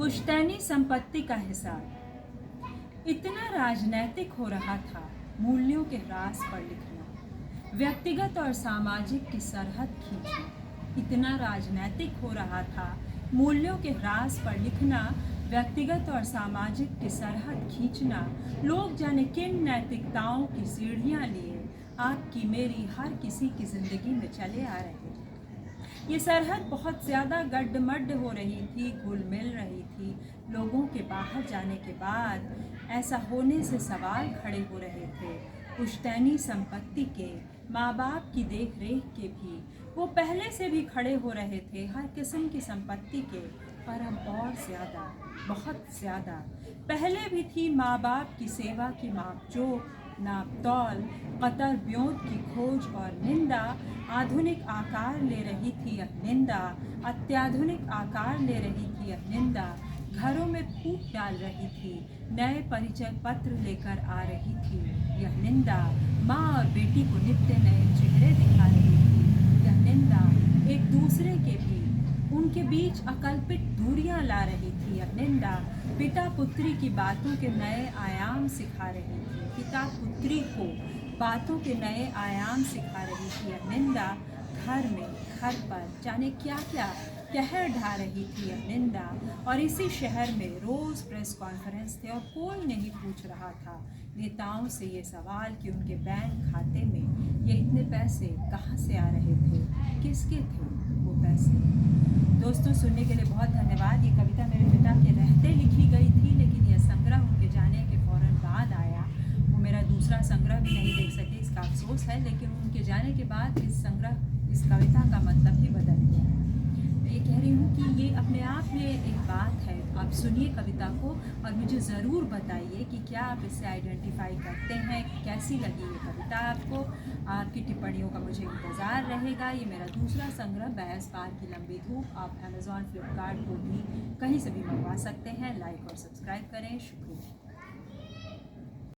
पुश्तैनी संपत्ति का हिसाब। इतना राजनैतिक हो रहा था मूल्यों के ह्रास पर लिखना, व्यक्तिगत और सामाजिक की सरहद खींचना। इतना राजनैतिक हो रहा था मूल्यों के ह्रास पर लिखना, व्यक्तिगत और सामाजिक की सरहद खींचना। लोग जाने किन नैतिकताओं की सीढ़ियाँ लिए आपकी मेरी हर किसी की ज़िंदगी में चले आ रहे थे। ये सरहद बहुत ज़्यादा गड्ढ-मड्ढ हो रही थी, घुल मिल रही थी। लोगों के बाहर जाने के बाद ऐसा होने से सवाल खड़े हो रहे थे। पुश्तैनी संपत्ति के, माँ बाप की देख रेख के भी वो पहले से भी खड़े हो रहे थे, हर किस्म की संपत्ति के। पर अब और ज़्यादा, बहुत ज़्यादा। पहले भी थी माँ बाप की सेवा की मापजोक, नापतौल, कतर ब्योंत की खोज और निंदा। आधुनिक आकार ले रही थी यह निंदा, अत्याधुनिक आकार ले रही थी यह निंदा। घरों में फूट डाल रही थी, नए परिचय पत्र लेकर आ रही थी यह निंदा। माँ और बेटी को नित्य नए चेहरे दिखा रही थी यह निंदा। एक दूसरे के भी उनके बीच अकल्पित दूरियां ला रही थी यह निंदा। पिता पुत्री की बातों के नए आयाम सिखा रही थी, पिता पुत्री को बातों के नए आयाम सिखा रही थी यह निंदा। घर में, घर पर जाने क्या क्या कहर ढा रही थी यह निंदा। और इसी शहर में रोज़ प्रेस कॉन्फ्रेंस थे और कोई नहीं पूछ रहा था नेताओं से ये सवाल कि उनके बैंक खाते में ये इतने पैसे कहाँ से आ रहे थे, किसके थे वो पैसे। दोस्तों, सुनने के लिए बहुत धन्यवाद। ये कविता मेरे पिता के रहते लिखी गई थी, लेकिन यह संग्रह उनके जाने के फ़ौरन बाद आया। वो मेरा दूसरा संग्रह भी नहीं देख सके, इसका अफसोस है, लेकिन उनके जाने के बाद इस कविता का मतलब ही बदल गया। मैं ये कह रही हूँ कि ये अपने आप में एक बात है। आप सुनिए कविता को और मुझे ज़रूर बताइए कि क्या आप इससे आइडेंटिफाई करते हैं, कैसी लगी ये कविता आपको। आपकी टिप्पणियों का मुझे इंतज़ार रहेगा। ये मेरा दूसरा संग्रह बहस पार की लंबी धूप, आप अमेज़ॉन, फ्लिपकार्ट को भी कहीं से भी मंगवा सकते हैं। लाइक और सब्सक्राइब करें। शुक्रिया।